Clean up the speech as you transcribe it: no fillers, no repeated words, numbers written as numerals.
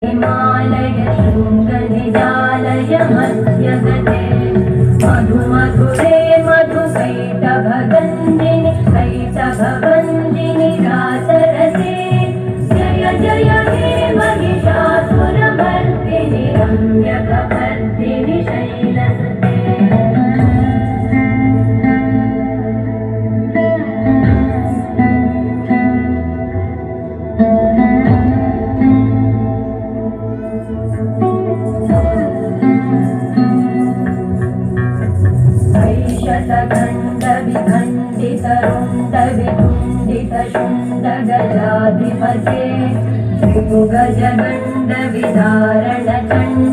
हिमालय शृङ्गनिजालय मध्यगते मधुमधुरे मधुकैटभगन्धिनि कैटभवन्दिनि रासरसे जय जय हे महिषासुरमर्दिनि रम्यकपर्दिनि शैलसुते गजगण्डविधारणचण्ड